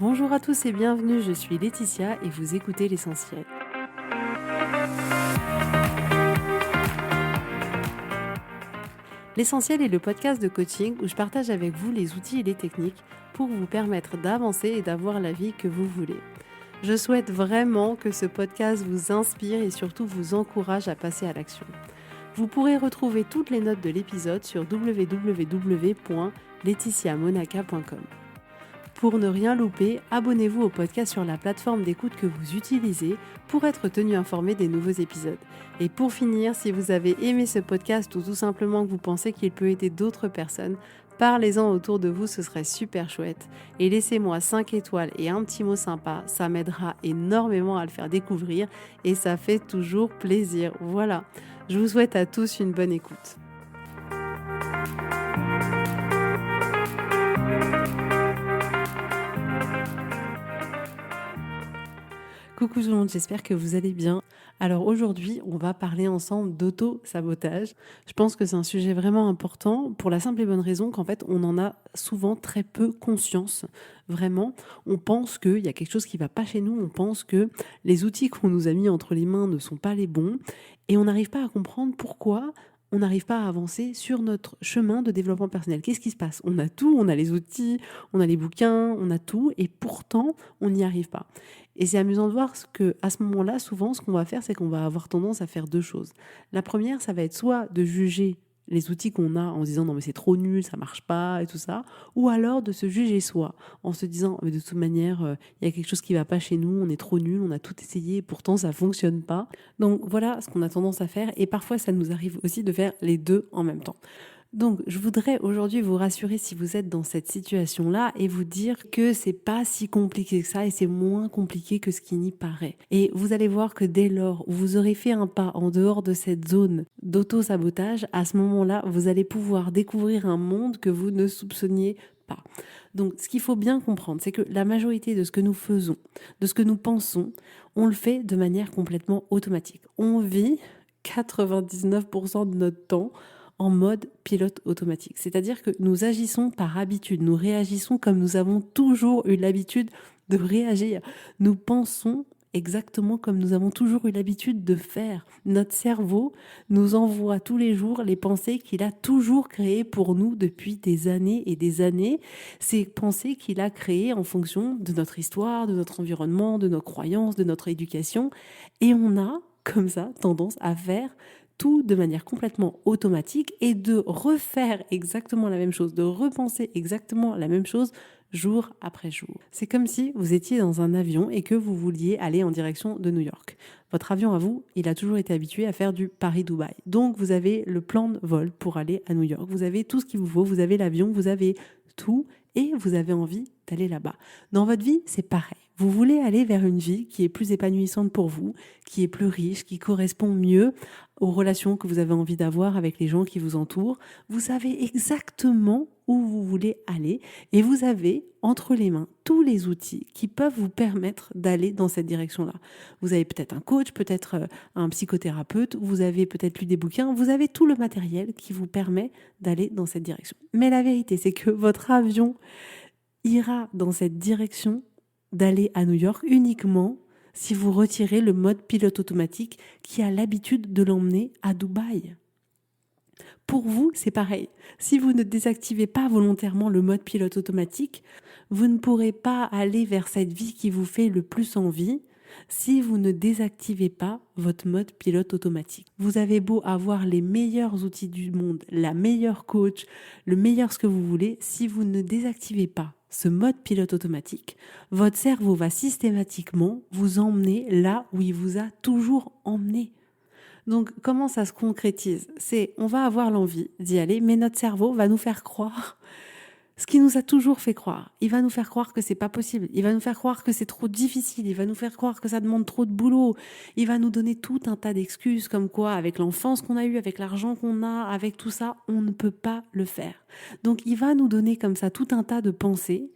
Bonjour à tous et bienvenue, je suis Laetitia et vous écoutez l'essentiel. L'essentiel est le podcast de coaching où je partage avec vous les outils et les techniques pour vous permettre d'avancer et d'avoir la vie que vous voulez. Je souhaite vraiment que ce podcast vous inspire et surtout vous encourage à passer à l'action. Vous pourrez retrouver toutes les notes de l'épisode sur www.laetitiamonaca.com. Pour ne rien louper, abonnez-vous au podcast sur la plateforme d'écoute que vous utilisez pour être tenu informé des nouveaux épisodes. Et pour finir, si vous avez aimé ce podcast ou tout simplement que vous pensez qu'il peut aider d'autres personnes, parlez-en autour de vous, ce serait super chouette. Et laissez-moi 5 étoiles et un petit mot sympa, ça m'aidera énormément à le faire découvrir et ça fait toujours plaisir. Voilà, je vous souhaite à tous une bonne écoute. Coucou tout le monde, j'espère que vous allez bien. Alors aujourd'hui, on va parler ensemble d'auto-sabotage. Je pense que c'est un sujet vraiment important pour la simple et bonne raison qu'en fait, on en a souvent très peu conscience. Vraiment, on pense qu'il y a quelque chose qui ne va pas chez nous, on pense que les outils qu'on nous a mis entre les mains ne sont pas les bons et on n'arrive pas à comprendre pourquoi on n'arrive pas à avancer sur notre chemin de développement personnel. Qu'est-ce qui se passe? On a tout, on a les outils, on a les bouquins, on a tout et pourtant, on n'y arrive pas. Et c'est amusant de voir qu'à ce moment-là, souvent, ce qu'on va faire, c'est qu'on va avoir tendance à faire deux choses. La première, ça va être soit de juger les outils qu'on a en se disant non mais c'est trop nul, ça marche pas et tout ça, ou alors de se juger soi en se disant mais de toute manière il y a quelque chose qui va pas chez nous, on est trop nul, on a tout essayé et pourtant ça fonctionne pas. Donc voilà ce qu'on a tendance à faire et parfois ça nous arrive aussi de faire les deux en même temps. Donc, je voudrais aujourd'hui vous rassurer si vous êtes dans cette situation-là et vous dire que c'est pas si compliqué que ça et c'est moins compliqué que ce qui n'y paraît. Et vous allez voir que dès lors où vous aurez fait un pas en dehors de cette zone d'auto-sabotage, à ce moment-là, vous allez pouvoir découvrir un monde que vous ne soupçonniez pas. Donc, ce qu'il faut bien comprendre, c'est que la majorité de ce que nous faisons, de ce que nous pensons, on le fait de manière complètement automatique. On vit 99% de notre temps en mode pilote automatique. C'est-à-dire que nous agissons par habitude, nous réagissons comme nous avons toujours eu l'habitude de réagir. Nous pensons exactement comme nous avons toujours eu l'habitude de faire. Notre cerveau nous envoie tous les jours les pensées qu'il a toujours créées pour nous depuis des années et des années. Ces pensées qu'il a créées en fonction de notre histoire, de notre environnement, de nos croyances, de notre éducation. Et on a, comme ça, tendance à faire tout de manière complètement automatique et de refaire exactement la même chose, de repenser exactement la même chose jour après jour. C'est comme si vous étiez dans un avion et que vous vouliez aller en direction de New York. Votre avion à vous, il a toujours été habitué à faire du Paris-Dubaï. Donc vous avez le plan de vol pour aller à New York. Vous avez tout ce qu'il vous faut, vous avez l'avion, vous avez tout et vous avez envie d'aller là-bas. Dans votre vie, c'est pareil. Vous voulez aller vers une vie qui est plus épanouissante pour vous, qui est plus riche, qui correspond mieux aux relations que vous avez envie d'avoir avec les gens qui vous entourent. Vous savez exactement où vous voulez aller et vous avez entre les mains tous les outils qui peuvent vous permettre d'aller dans cette direction-là. Vous avez peut-être un coach, peut-être un psychothérapeute, vous avez peut-être lu des bouquins, vous avez tout le matériel qui vous permet d'aller dans cette direction. Mais la vérité, c'est que votre avion ira dans cette direction d'aller à New York uniquement si vous retirez le mode pilote automatique qui a l'habitude de l'emmener à Dubaï. Pour vous, c'est pareil. Si vous ne désactivez pas volontairement le mode pilote automatique, vous ne pourrez pas aller vers cette vie qui vous fait le plus envie si vous ne désactivez pas votre mode pilote automatique. Vous avez beau avoir les meilleurs outils du monde, la meilleure coach, le meilleur ce que vous voulez, si vous ne désactivez pas ce mode pilote automatique, votre cerveau va systématiquement vous emmener là où il vous a toujours emmené. Donc, comment ça se concrétise? On va avoir l'envie d'y aller, mais notre cerveau va nous faire croire ce qui nous a toujours fait croire. Il va nous faire croire que c'est pas possible. Il va nous faire croire que c'est trop difficile. Il va nous faire croire que ça demande trop de boulot. Il va nous donner tout un tas d'excuses comme quoi, avec l'enfance qu'on a eue, avec l'argent qu'on a, avec tout ça, on ne peut pas le faire. Donc, il va nous donner comme ça tout un tas de pensées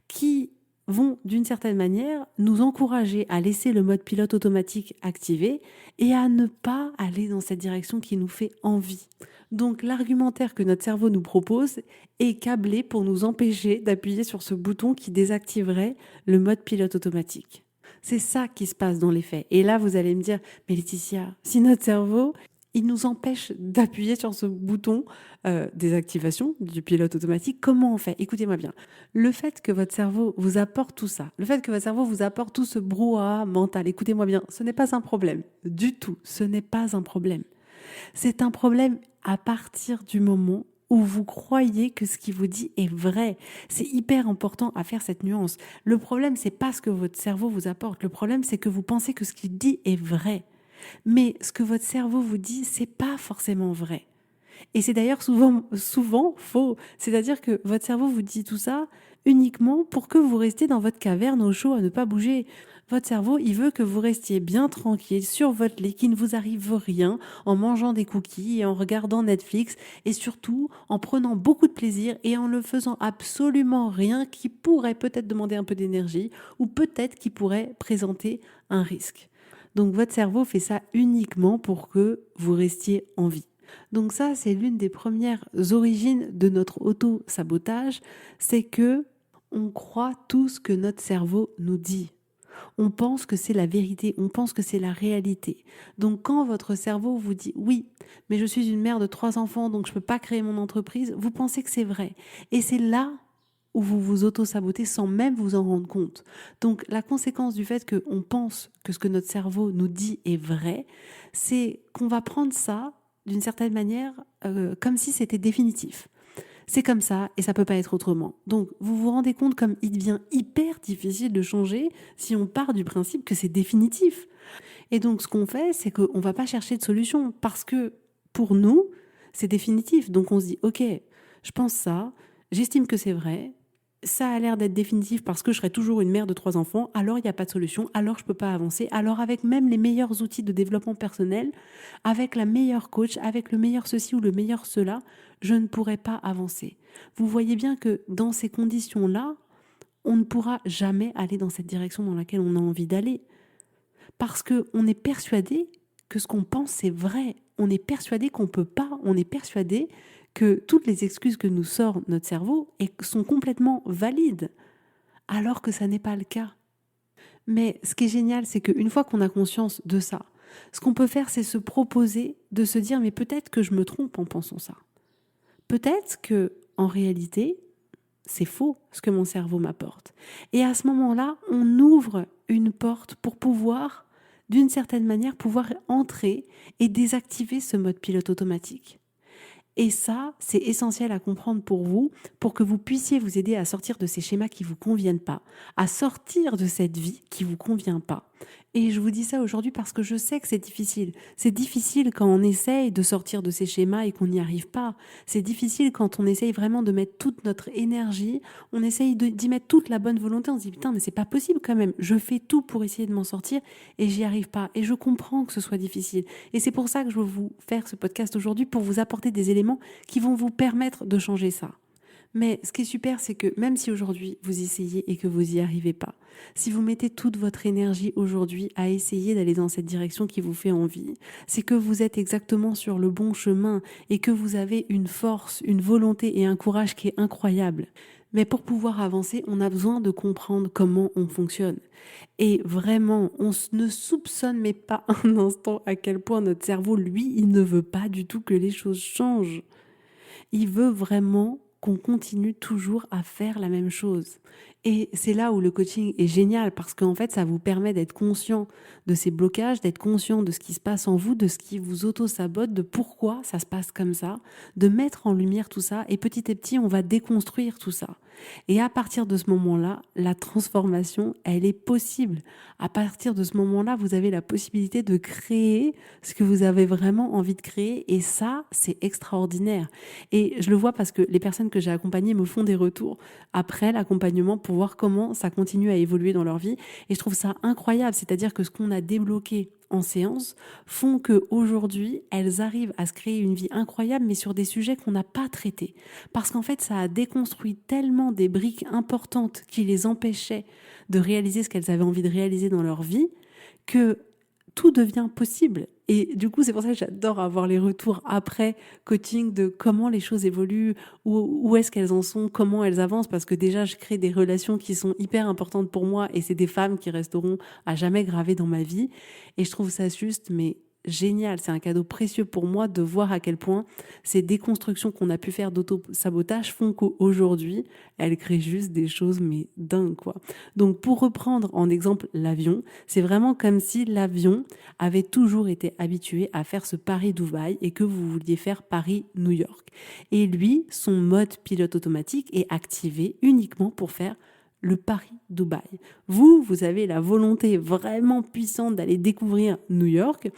qui vont d'une certaine manière nous encourager à laisser le mode pilote automatique activé et à ne pas aller dans cette direction qui nous fait envie. Donc l'argumentaire que notre cerveau nous propose est câblé pour nous empêcher d'appuyer sur ce bouton qui désactiverait le mode pilote automatique. C'est ça qui se passe dans les faits. Et là, vous allez me dire, mais Laetitia, si notre cerveau, il nous empêche d'appuyer sur ce bouton désactivation du pilote automatique, comment on fait? Écoutez-moi bien. Le fait que votre cerveau vous apporte tout ça, le fait que votre cerveau vous apporte tout ce brouhaha mental, écoutez-moi bien, ce n'est pas un problème. Du tout, ce n'est pas un problème. C'est un problème à partir du moment où vous croyez que ce qu'il vous dit est vrai. C'est hyper important à faire cette nuance. Le problème, c'est pas ce que votre cerveau vous apporte. Le problème, c'est que vous pensez que ce qu'il dit est vrai. Mais ce que votre cerveau vous dit, c'est pas forcément vrai. Et c'est d'ailleurs souvent faux. C'est-à-dire que votre cerveau vous dit tout ça uniquement pour que vous restiez dans votre caverne au chaud à ne pas bouger. Votre cerveau, il veut que vous restiez bien tranquille sur votre lit, qu'il ne vous arrive rien en mangeant des cookies et en regardant Netflix et surtout en prenant beaucoup de plaisir et en ne faisant absolument rien qui pourrait peut-être demander un peu d'énergie ou peut-être qui pourrait présenter un risque. Donc votre cerveau fait ça uniquement pour que vous restiez en vie. Donc ça, c'est l'une des premières origines de notre auto-sabotage, c'est que on croit tout ce que notre cerveau nous dit. On pense que c'est la vérité, on pense que c'est la réalité. Donc quand votre cerveau vous dit oui, mais je suis une mère de 3 enfants, donc je ne peux pas créer mon entreprise, vous pensez que c'est vrai. Et c'est là où vous vous auto-sabotez sans même vous en rendre compte. Donc la conséquence du fait qu'on pense que ce que notre cerveau nous dit est vrai, c'est qu'on va prendre ça d'une certaine manière comme si c'était définitif. C'est comme ça et ça peut pas être autrement. Donc, vous vous rendez compte comme il devient hyper difficile de changer si on part du principe que c'est définitif. Et donc, ce qu'on fait, c'est qu'on va pas chercher de solution parce que pour nous, c'est définitif. Donc, on se dit, OK, je pense ça, j'estime que c'est vrai, ça a l'air d'être définitif parce que je serai toujours une mère de 3 enfants, alors il n'y a pas de solution, alors je ne peux pas avancer, alors avec même les meilleurs outils de développement personnel, avec la meilleure coach, avec le meilleur ceci ou le meilleur cela, je ne pourrai pas avancer. Vous voyez bien que dans ces conditions-là, on ne pourra jamais aller dans cette direction dans laquelle on a envie d'aller. Parce qu'on est persuadé que ce qu'on pense, c'est vrai. On est persuadé qu'on ne peut pas. On est persuadé que toutes les excuses que nous sort notre cerveau sont complètement valides, alors que ça n'est pas le cas. Mais ce qui est génial, c'est qu'une fois qu'on a conscience de ça, ce qu'on peut faire, c'est se proposer de se dire, mais peut-être que je me trompe en pensant ça. Peut-être que, en réalité, c'est faux ce que mon cerveau m'apporte. Et à ce moment-là, on ouvre une porte pour pouvoir, d'une certaine manière, pouvoir entrer et désactiver ce mode pilote automatique. Et ça, c'est essentiel à comprendre pour vous, pour que vous puissiez vous aider à sortir de ces schémas qui ne vous conviennent pas, à sortir de cette vie qui ne vous convient pas. Et je vous dis ça aujourd'hui parce que je sais que c'est difficile. C'est difficile quand on essaye de sortir de ces schémas et qu'on n'y arrive pas. C'est difficile quand on essaye vraiment de mettre toute notre énergie, on essaye d'y mettre toute la bonne volonté, on se dit putain mais c'est pas possible quand même. Je fais tout pour essayer de m'en sortir et j'y arrive pas. Et je comprends que ce soit difficile. Et c'est pour ça que je veux vous faire ce podcast aujourd'hui pour vous apporter des éléments qui vont vous permettre de changer ça. Mais ce qui est super, c'est que même si aujourd'hui vous essayez et que vous n'y arrivez pas, si vous mettez toute votre énergie aujourd'hui à essayer d'aller dans cette direction qui vous fait envie, c'est que vous êtes exactement sur le bon chemin et que vous avez une force, une volonté et un courage qui est incroyable. Mais pour pouvoir avancer, on a besoin de comprendre comment on fonctionne. Et vraiment, on ne soupçonne mais pas un instant à quel point notre cerveau, lui, il ne veut pas du tout que les choses changent. Il veut vraiment qu'on continue toujours à faire la même chose. Et c'est là où le coaching est génial parce qu'en fait, ça vous permet d'être conscient de ces blocages, d'être conscient de ce qui se passe en vous, de ce qui vous auto-sabote, de pourquoi ça se passe comme ça, de mettre en lumière tout ça et petit à petit, on va déconstruire tout ça. Et à partir de ce moment-là, la transformation, elle est possible. À partir de ce moment-là, vous avez la possibilité de créer ce que vous avez vraiment envie de créer et ça, c'est extraordinaire. Et je le vois parce que les personnes que j'ai accompagnées me font des retours après l'accompagnement pour voir comment ça continue à évoluer dans leur vie. Et je trouve ça incroyable, c'est-à-dire que ce qu'on a débloqué en séance font qu'aujourd'hui, elles arrivent à se créer une vie incroyable, mais sur des sujets qu'on n'a pas traités. Parce qu'en fait, ça a déconstruit tellement des briques importantes qui les empêchaient de réaliser ce qu'elles avaient envie de réaliser dans leur vie, que tout devient possible. Et du coup, c'est pour ça que j'adore avoir les retours après coaching de comment les choses évoluent, où est-ce qu'elles en sont, comment elles avancent, parce que déjà, je crée des relations qui sont hyper importantes pour moi et c'est des femmes qui resteront à jamais gravées dans ma vie. Et je trouve ça juste, mais génial. C'est un cadeau précieux pour moi de voir à quel point ces déconstructions qu'on a pu faire d'auto-sabotage font qu'aujourd'hui, elles créent juste des choses, mais dingues, quoi. Donc, pour reprendre en exemple l'avion, c'est vraiment comme si l'avion avait toujours été habitué à faire ce Paris-Dubaï et que vous vouliez faire Paris-New York. Et lui, son mode pilote automatique est activé uniquement pour faire le Paris-Dubaï. Vous avez la volonté vraiment puissante d'aller découvrir New York.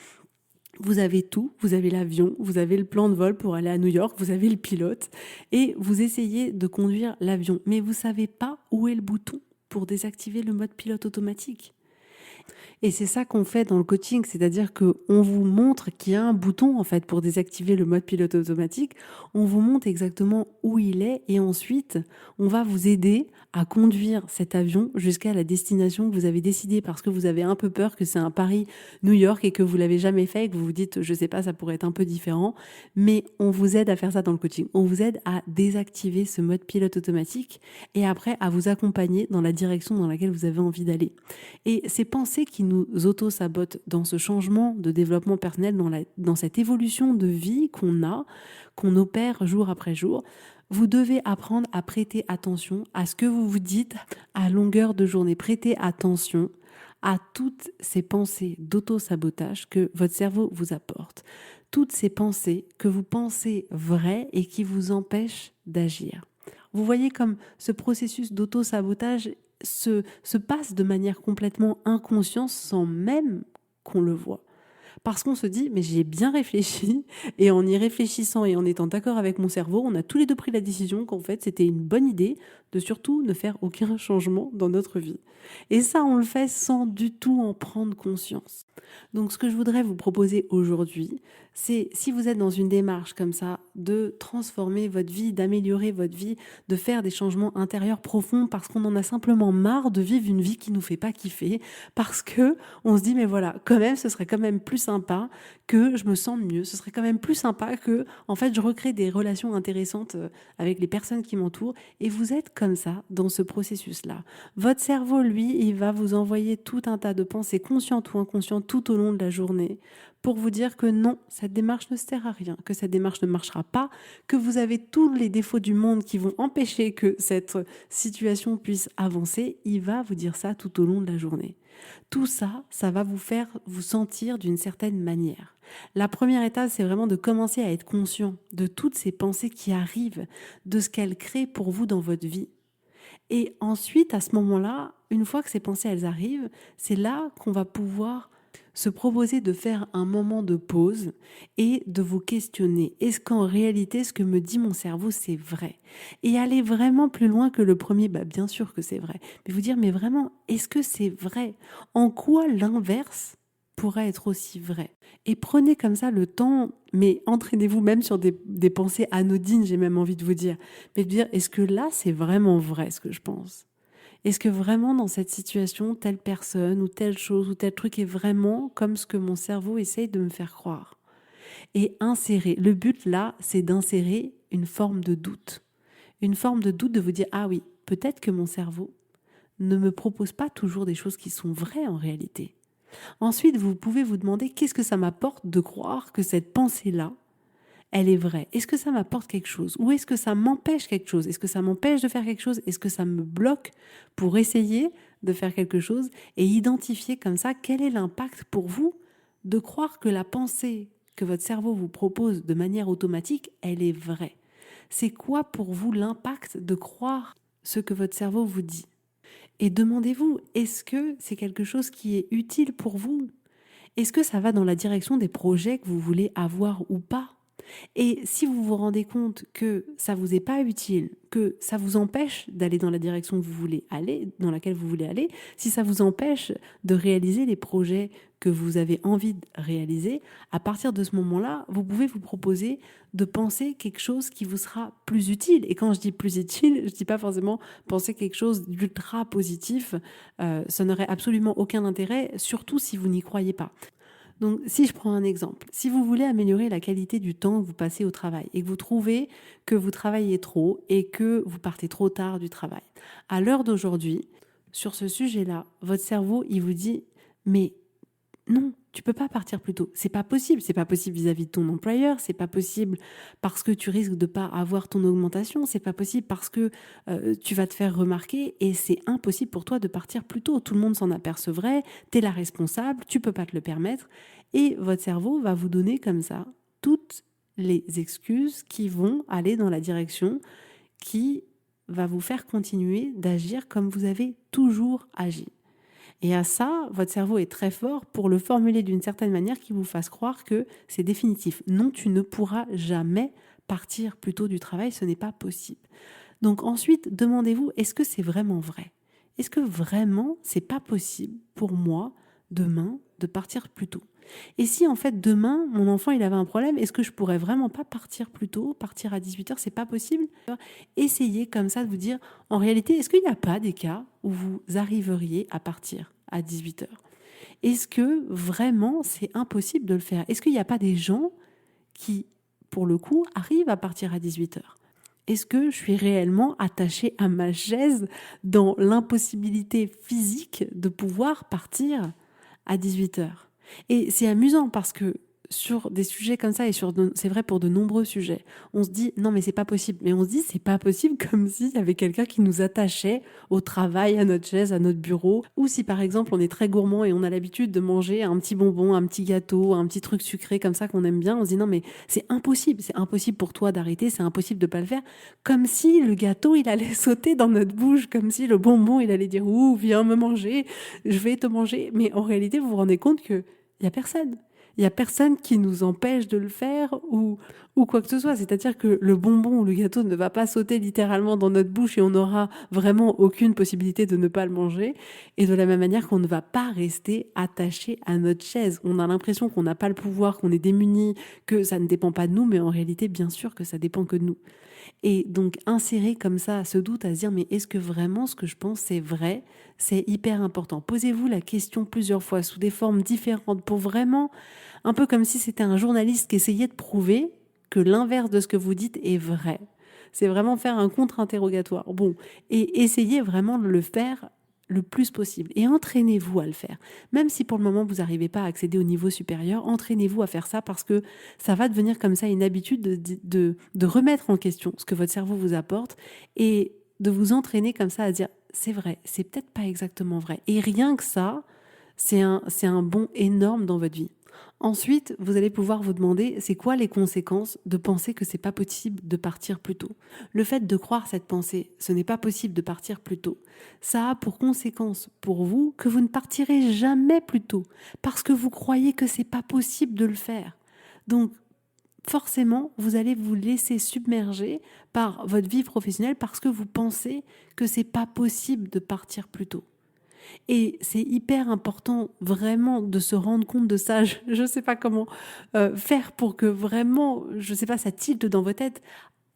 Vous avez tout, vous avez l'avion, vous avez le plan de vol pour aller à New York, vous avez le pilote et vous essayez de conduire l'avion. Mais vous savez pas où est le bouton pour désactiver le mode pilote automatique. Et c'est ça qu'on fait dans le coaching, c'est-à-dire qu'on vous montre qu'il y a un bouton en fait pour désactiver le mode pilote automatique, on vous montre exactement où il est et ensuite on va vous aider à conduire cet avion jusqu'à la destination que vous avez décidé parce que vous avez un peu peur que c'est un Paris-New York et que vous l'avez jamais fait et que vous vous dites je sais pas, ça pourrait être un peu différent, mais on vous aide à faire ça dans le coaching. On vous aide à désactiver ce mode pilote automatique et après à vous accompagner dans la direction dans laquelle vous avez envie d'aller. Et ces pensées qui nous auto-sabotent dans ce changement de développement personnel, dans cette évolution de vie qu'on opère jour après jour, vous devez apprendre à prêter attention à ce que vous vous dites à longueur de journée. Prêtez attention à toutes ces pensées d'auto-sabotage que votre cerveau vous apporte. Toutes ces pensées que vous pensez vraies et qui vous empêchent d'agir. Vous voyez comme ce processus d'auto-sabotage se passe de manière complètement inconsciente sans même qu'on le voit. Parce qu'on se dit, mais j'y ai bien réfléchi, et en y réfléchissant et en étant d'accord avec mon cerveau, on a tous les deux pris la décision qu'en fait, c'était une bonne idée de surtout ne faire aucun changement dans notre vie. Et ça, on le fait sans du tout en prendre conscience. Donc, ce que je voudrais vous proposer aujourd'hui, c'est si vous êtes dans une démarche comme ça, de transformer votre vie, d'améliorer votre vie, de faire des changements intérieurs profonds parce qu'on en a simplement marre de vivre une vie qui nous fait pas kiffer, parce que on se dit, mais voilà, quand même, ce serait quand même plus sympa que je me sente mieux, ce serait quand même plus sympa que, en fait, je recrée des relations intéressantes avec les personnes qui m'entourent, et vous êtes comme ça, dans ce processus-là. Votre cerveau, lui, il va vous envoyer tout un tas de pensées conscientes ou inconscientes tout au long de la journée pour vous dire que non, cette démarche ne sert à rien, que cette démarche ne marchera pas, que vous avez tous les défauts du monde qui vont empêcher que cette situation puisse avancer. Il va vous dire ça tout au long de la journée. Tout ça, ça va vous faire vous sentir d'une certaine manière. La première étape, c'est vraiment de commencer à être conscient de toutes ces pensées qui arrivent, de ce qu'elles créent pour vous dans votre vie. Et ensuite, à ce moment-là, une fois que ces pensées, elles arrivent, c'est là qu'on va pouvoir se proposer de faire un moment de pause et de vous questionner. Est-ce qu'en réalité, ce que me dit mon cerveau, c'est vrai? Et aller vraiment plus loin que le premier, bien sûr que c'est vrai. Mais vous dire, mais vraiment, est-ce que c'est vrai? En quoi l'inverse pourrait être aussi vrai? Et prenez comme ça le temps, mais entraînez-vous même sur des pensées anodines, j'ai même envie de vous dire. Mais de dire, est-ce que là, c'est vraiment vrai ce que je pense? Est-ce que vraiment dans cette situation, telle personne ou telle chose ou tel truc est vraiment comme ce que mon cerveau essaye de me faire croire? Et insérer. Le but là, c'est d'insérer une forme de doute. Une forme de doute de vous dire, ah oui, peut-être que mon cerveau ne me propose pas toujours des choses qui sont vraies en réalité. Ensuite, vous pouvez vous demander, qu'est-ce que ça m'apporte de croire que cette pensée-là, elle est vraie? Est-ce que ça m'apporte quelque chose? Ou est-ce que ça m'empêche quelque chose? Est-ce que ça m'empêche de faire quelque chose? Est-ce que ça me bloque pour essayer de faire quelque chose? Et identifier comme ça quel est l'impact pour vous de croire que la pensée que votre cerveau vous propose de manière automatique, elle est vraie. C'est quoi pour vous l'impact de croire ce que votre cerveau vous dit? Et demandez-vous, est-ce que c'est quelque chose qui est utile pour vous? Est-ce que ça va dans la direction des projets que vous voulez avoir ou pas? Et si vous vous rendez compte que ça vous est pas utile, que ça vous empêche d'aller dans la direction que vous voulez aller, dans laquelle vous voulez aller, si ça vous empêche de réaliser les projets que vous avez envie de réaliser, à partir de ce moment-là, vous pouvez vous proposer de penser quelque chose qui vous sera plus utile. Et quand je dis plus utile, je dis pas forcément penser quelque chose d'ultra positif. Ça n'aurait absolument aucun intérêt, surtout si vous n'y croyez pas. Donc, si je prends un exemple, si vous voulez améliorer la qualité du temps que vous passez au travail et que vous trouvez que vous travaillez trop et que vous partez trop tard du travail, à l'heure d'aujourd'hui, sur ce sujet-là, votre cerveau, il vous dit, mais non, tu peux pas partir plus tôt. C'est pas possible. C'est pas possible vis-à-vis de ton employeur. C'est pas possible parce que tu risques de pas avoir ton augmentation. C'est pas possible parce que tu vas te faire remarquer et c'est impossible pour toi de partir plus tôt. Tout le monde s'en apercevrait. T'es la responsable. Tu peux pas te le permettre. Et votre cerveau va vous donner comme ça toutes les excuses qui vont aller dans la direction qui va vous faire continuer d'agir comme vous avez toujours agi. Et à ça, votre cerveau est très fort pour le formuler d'une certaine manière qui vous fasse croire que c'est définitif. Non, tu ne pourras jamais partir plus tôt du travail, ce n'est pas possible. Donc ensuite, demandez-vous, est-ce que c'est vraiment vrai? Est-ce que vraiment c'est pas possible pour moi demain de partir plus tôt? Et si en fait demain mon enfant il avait un problème, est-ce que je pourrais vraiment pas partir plus tôt, partir à 18h, c'est pas possible? Essayez comme ça de vous dire, en réalité, est-ce qu'il n'y a pas des cas où vous arriveriez à partir à 18h? Est-ce que vraiment c'est impossible de le faire? Est-ce qu'il n'y a pas des gens qui, pour le coup, arrivent à partir à 18h? Est-ce que je suis réellement attachée à ma chaise dans l'impossibilité physique de pouvoir partir à 18h? Et c'est amusant parce que sur des sujets comme ça, et c'est vrai pour de nombreux sujets, on se dit non mais c'est pas possible, mais on se dit c'est pas possible comme s'il y avait quelqu'un qui nous attachait au travail, à notre chaise, à notre bureau, ou si par exemple on est très gourmand et on a l'habitude de manger un petit bonbon, un petit gâteau, un petit truc sucré comme ça qu'on aime bien, on se dit non mais c'est impossible pour toi d'arrêter, c'est impossible de pas le faire, comme si le gâteau il allait sauter dans notre bouche, comme si le bonbon il allait dire ouh viens me manger, je vais te manger, mais en réalité vous vous rendez compte que il y a personne. Il y a personne qui nous empêche de le faire ou quoi que ce soit. C'est-à-dire que le bonbon ou le gâteau ne va pas sauter littéralement dans notre bouche et on n'aura vraiment aucune possibilité de ne pas le manger. Et de la même manière qu'on ne va pas rester attaché à notre chaise. On a l'impression qu'on n'a pas le pouvoir, qu'on est démuni, que ça ne dépend pas de nous, mais en réalité, bien sûr que ça dépend que de nous. Et donc insérer comme ça ce doute à se dire mais est-ce que vraiment ce que je pense c'est vrai? C'est hyper important. Posez-vous la question plusieurs fois sous des formes différentes pour vraiment, un peu comme si c'était un journaliste qui essayait de prouver que l'inverse de ce que vous dites est vrai. C'est vraiment faire un contre-interrogatoire. Bon, et essayez vraiment de le faire le plus possible. Et entraînez-vous à le faire. Même si pour le moment vous n'arrivez pas à accéder au niveau supérieur, entraînez-vous à faire ça parce que ça va devenir comme ça une habitude de remettre en question ce que votre cerveau vous apporte et de vous entraîner comme ça à dire c'est vrai, c'est peut-être pas exactement vrai. Et rien que ça, c'est un bond énorme dans votre vie. Ensuite, vous allez pouvoir vous demander c'est quoi les conséquences de penser que c'est pas possible de partir plus tôt. Le fait de croire cette pensée, ce n'est pas possible de partir plus tôt, ça a pour conséquence pour vous que vous ne partirez jamais plus tôt parce que vous croyez que c'est pas possible de le faire. Donc forcément, vous allez vous laisser submerger par votre vie professionnelle parce que vous pensez que c'est pas possible de partir plus tôt. Et c'est hyper important vraiment de se rendre compte de ça. Je ne sais pas comment faire pour que vraiment, je ne sais pas, ça tilte dans vos têtes.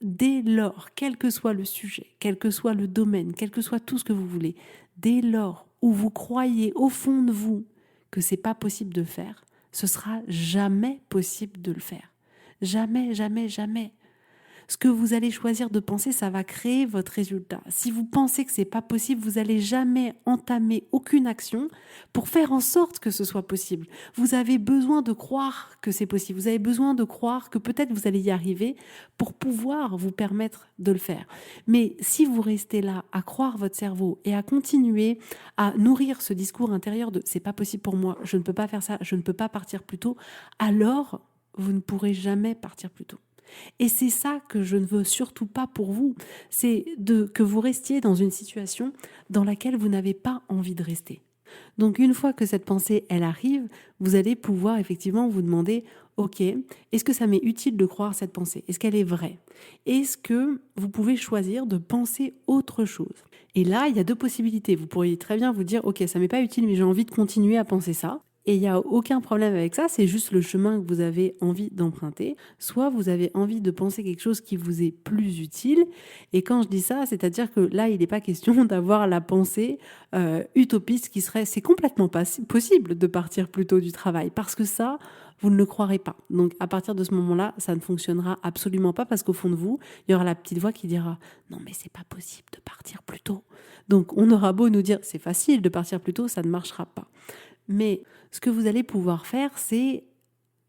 Dès lors, quel que soit le sujet, quel que soit le domaine, quel que soit tout ce que vous voulez, dès lors où vous croyez au fond de vous que c'est pas possible de le faire, ce sera jamais possible de le faire. Jamais, jamais, jamais. Ce que vous allez choisir de penser, ça va créer votre résultat. Si vous pensez que c'est pas possible, vous allez jamais entamer aucune action pour faire en sorte que ce soit possible. Vous avez besoin de croire que c'est possible. Vous avez besoin de croire que peut-être vous allez y arriver pour pouvoir vous permettre de le faire. Mais si vous restez là à croire votre cerveau et à continuer à nourrir ce discours intérieur de c'est pas possible pour moi, je ne peux pas faire ça, je ne peux pas partir plus tôt, alors vous ne pourrez jamais partir plus tôt. Et c'est ça que je ne veux surtout pas pour vous, c'est que vous restiez dans une situation dans laquelle vous n'avez pas envie de rester. Donc une fois que cette pensée, elle arrive, vous allez pouvoir effectivement vous demander, Ok, est-ce que ça m'est utile de croire cette pensée? Est-ce qu'elle est vraie? Est-ce que vous pouvez choisir de penser autre chose? Et là, il y a deux possibilités. Vous pourriez très bien vous dire, ok, ça m'est pas utile, mais j'ai envie de continuer à penser ça. Et il n'y a aucun problème avec ça, c'est juste le chemin que vous avez envie d'emprunter. Soit vous avez envie de penser quelque chose qui vous est plus utile. Et quand je dis ça, c'est-à-dire que là, il n'est pas question d'avoir la pensée utopiste qui serait, c'est complètement pas possible de partir plus tôt du travail. Parce que ça, vous ne le croirez pas. Donc à partir de ce moment-là, ça ne fonctionnera absolument pas parce qu'au fond de vous, il y aura la petite voix qui dira non mais c'est pas possible de partir plus tôt. Donc on aura beau nous dire c'est facile de partir plus tôt, ça ne marchera pas. Mais ce que vous allez pouvoir faire, c'est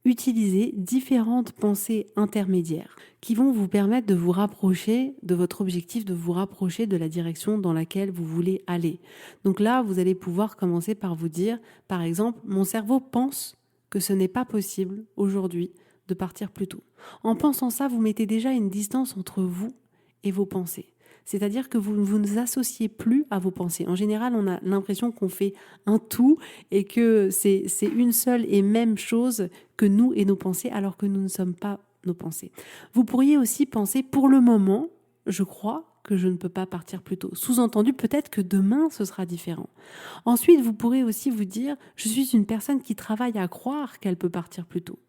utiliser différentes pensées intermédiaires qui vont vous permettre de vous rapprocher de votre objectif, de vous rapprocher de la direction dans laquelle vous voulez aller. Donc là, vous allez pouvoir commencer par vous dire, par exemple, mon cerveau pense que ce n'est pas possible aujourd'hui de partir plus tôt. En pensant ça, vous mettez déjà une distance entre vous et vos pensées. C'est-à-dire que vous ne vous associez plus à vos pensées. En général, on a l'impression qu'on fait un tout et que c'est une seule et même chose que nous et nos pensées, alors que nous ne sommes pas nos pensées. Vous pourriez aussi penser, pour le moment, je crois que je ne peux pas partir plus tôt. Sous-entendu, peut-être que demain, ce sera différent. Ensuite, vous pourrez aussi vous dire, je suis une personne qui travaille à croire qu'elle peut partir plus tôt.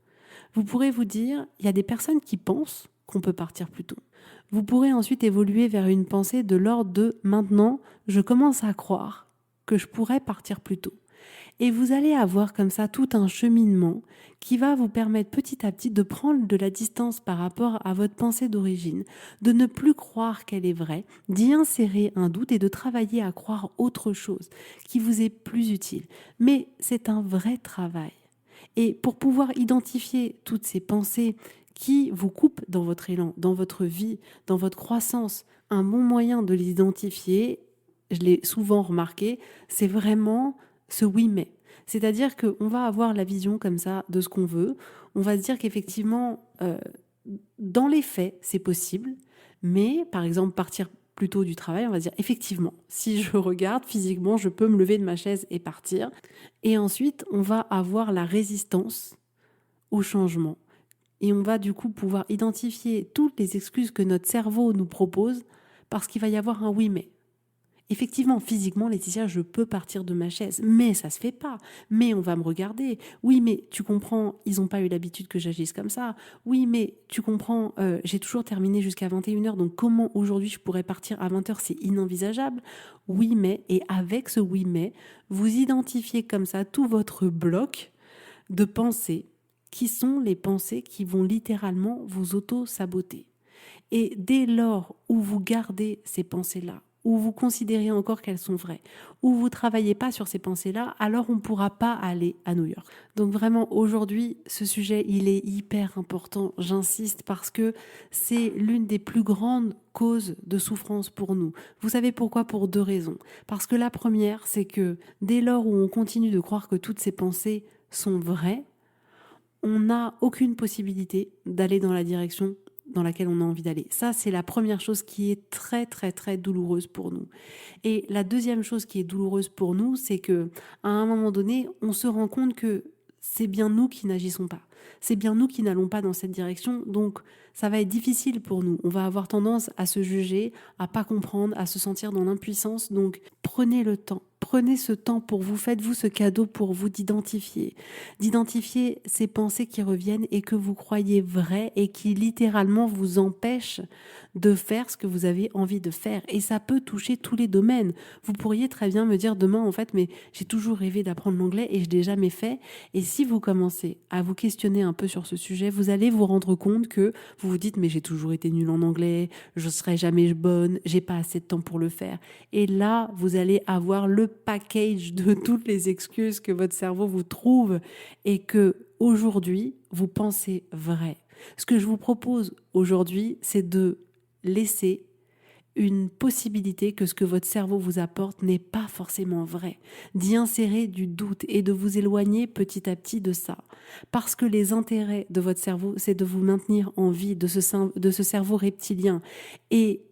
Vous pourrez vous dire, il y a des personnes qui pensent qu'on peut partir plus tôt. Vous pourrez ensuite évoluer vers une pensée de l'ordre de maintenant, je commence à croire que je pourrais partir plus tôt. Et vous allez avoir comme ça tout un cheminement qui va vous permettre petit à petit de prendre de la distance par rapport à votre pensée d'origine, de ne plus croire qu'elle est vraie, d'y insérer un doute et de travailler à croire autre chose qui vous est plus utile. Mais c'est un vrai travail. Et pour pouvoir identifier toutes ces pensées qui vous coupent dans votre élan, dans votre vie, dans votre croissance, un bon moyen de les identifier, je l'ai souvent remarqué, c'est vraiment ce oui mais. C'est-à-dire qu'on va avoir la vision comme ça de ce qu'on veut, on va se dire qu'effectivement, dans les faits, c'est possible, mais par exemple partir plus tôt du travail, on va se dire effectivement, si je regarde physiquement, je peux me lever de ma chaise et partir. Et ensuite, on va avoir la résistance au changement. Et on va du coup pouvoir identifier toutes les excuses que notre cerveau nous propose parce qu'il va y avoir un oui mais. Effectivement, physiquement, Laetitia, je peux partir de ma chaise, mais ça se fait pas. Mais on va me regarder. Oui, mais tu comprends, ils n'ont pas eu l'habitude que j'agisse comme ça. Oui, mais tu comprends, j'ai toujours terminé jusqu'à 21h, donc comment aujourd'hui je pourrais partir à 20h, c'est inenvisageable. Oui, mais, et avec ce oui, mais, vous identifiez comme ça tout votre bloc de pensées qui sont les pensées qui vont littéralement vous auto-saboter. Et dès lors où vous gardez ces pensées-là, où vous considérez encore qu'elles sont vraies, où vous travaillez pas sur ces pensées-là, alors on ne pourra pas aller à New York. Donc vraiment, aujourd'hui, ce sujet, il est hyper important, j'insiste, parce que c'est l'une des plus grandes causes de souffrance pour nous. Vous savez pourquoi? Pour deux raisons. Parce que la première, c'est que dès lors où on continue de croire que toutes ces pensées sont vraies, on n'a aucune possibilité d'aller dans la direction dans laquelle on a envie d'aller. Ça, c'est la première chose qui est très, très, très douloureuse pour nous. Et la deuxième chose qui est douloureuse pour nous, c'est que à un moment donné, on se rend compte que c'est bien nous qui n'agissons pas. C'est bien nous qui n'allons pas dans cette direction. Donc, ça va être difficile pour nous. On va avoir tendance à se juger, à pas comprendre, à se sentir dans l'impuissance. Donc, prenez le temps. Prenez ce temps pour vous, faites-vous ce cadeau pour vous d'identifier ces pensées qui reviennent et que vous croyez vraies et qui littéralement vous empêchent de faire ce que vous avez envie de faire. Et ça peut toucher tous les domaines. Vous pourriez très bien me dire demain, en fait, mais j'ai toujours rêvé d'apprendre l'anglais et je l'ai jamais fait. Et si vous commencez à vous questionner un peu sur ce sujet, vous allez vous rendre compte que vous vous dites, mais j'ai toujours été nulle en anglais, je serai jamais bonne, j'ai pas assez de temps pour le faire. Et là, vous allez avoir le package de toutes les excuses que votre cerveau vous trouve et que aujourd'hui, vous pensez vrai. Ce que je vous propose aujourd'hui, c'est de laisser une possibilité que ce que votre cerveau vous apporte n'est pas forcément vrai, d'y insérer du doute et de vous éloigner petit à petit de ça. Parce que les intérêts de votre cerveau, c'est de vous maintenir en vie, de ce cerveau reptilien. Et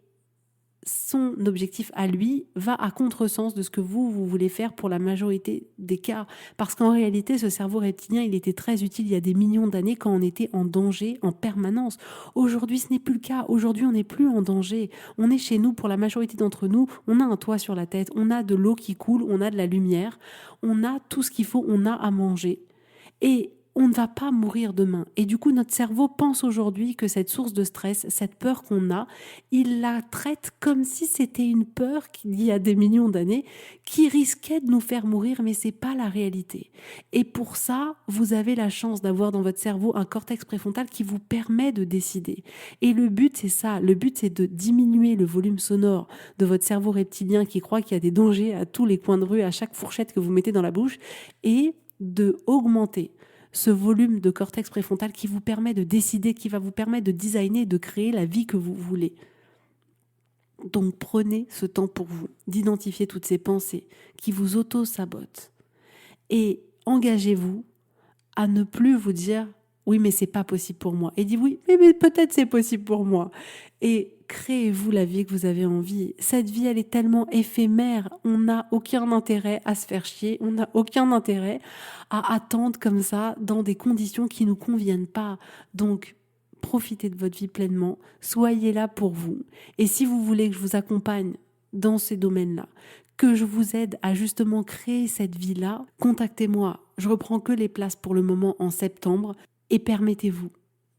son objectif à lui va à contresens de ce que vous voulez faire pour la majorité des cas. Parce qu'en réalité, ce cerveau reptilien, il était très utile il y a des millions d'années quand on était en danger en permanence. Aujourd'hui, ce n'est plus le cas. Aujourd'hui, on n'est plus en danger. On est chez nous, pour la majorité d'entre nous, on a un toit sur la tête, on a de l'eau qui coule, on a de la lumière, on a tout ce qu'il faut, on a à manger. Et on ne va pas mourir demain. Et du coup, notre cerveau pense aujourd'hui que cette source de stress, cette peur qu'on a, il la traite comme si c'était une peur qu'il y a des millions d'années qui risquait de nous faire mourir, mais c'est pas la réalité. Et pour ça, vous avez la chance d'avoir dans votre cerveau un cortex préfrontal qui vous permet de décider. Et le but, c'est ça. Le but, c'est de diminuer le volume sonore de votre cerveau reptilien qui croit qu'il y a des dangers à tous les coins de rue, à chaque fourchette que vous mettez dans la bouche, et de augmenter ce volume de cortex préfrontal qui vous permet de décider, qui va vous permettre de designer, de créer la vie que vous voulez. Donc prenez ce temps pour vous, d'identifier toutes ces pensées qui vous auto-sabotent. Et engagez-vous à ne plus vous dire « oui, mais c'est pas possible pour moi ». Et dites « oui, mais peut-être c'est possible pour moi ». Et créez-vous la vie que vous avez envie. Cette vie, elle est tellement éphémère. On n'a aucun intérêt à se faire chier. On n'a aucun intérêt à attendre comme ça dans des conditions qui ne nous conviennent pas. Donc, profitez de votre vie pleinement. Soyez là pour vous. Et si vous voulez que je vous accompagne dans ces domaines-là, que je vous aide à justement créer cette vie-là, contactez-moi. Je reprends que les places pour le moment en septembre et permettez-vous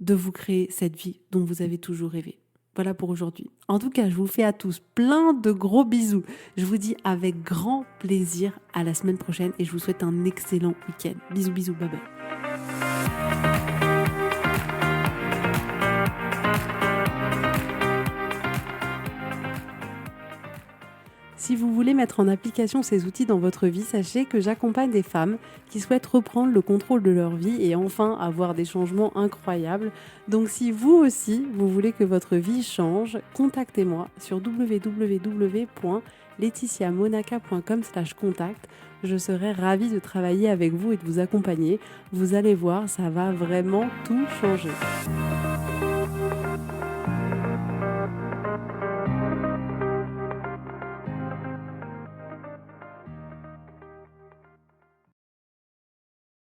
de vous créer cette vie dont vous avez toujours rêvé. Voilà pour aujourd'hui. En tout cas, je vous fais à tous plein de gros bisous. Je vous dis avec grand plaisir à la semaine prochaine et je vous souhaite un excellent week-end. Bisous, bisous, bye bye. Si vous voulez mettre en application ces outils dans votre vie, sachez que j'accompagne des femmes qui souhaitent reprendre le contrôle de leur vie et enfin avoir des changements incroyables. Donc si vous aussi, vous voulez que votre vie change, contactez-moi sur www.laetitiamonaca.com/contact. Je serai ravie de travailler avec vous et de vous accompagner. Vous allez voir, ça va vraiment tout changer.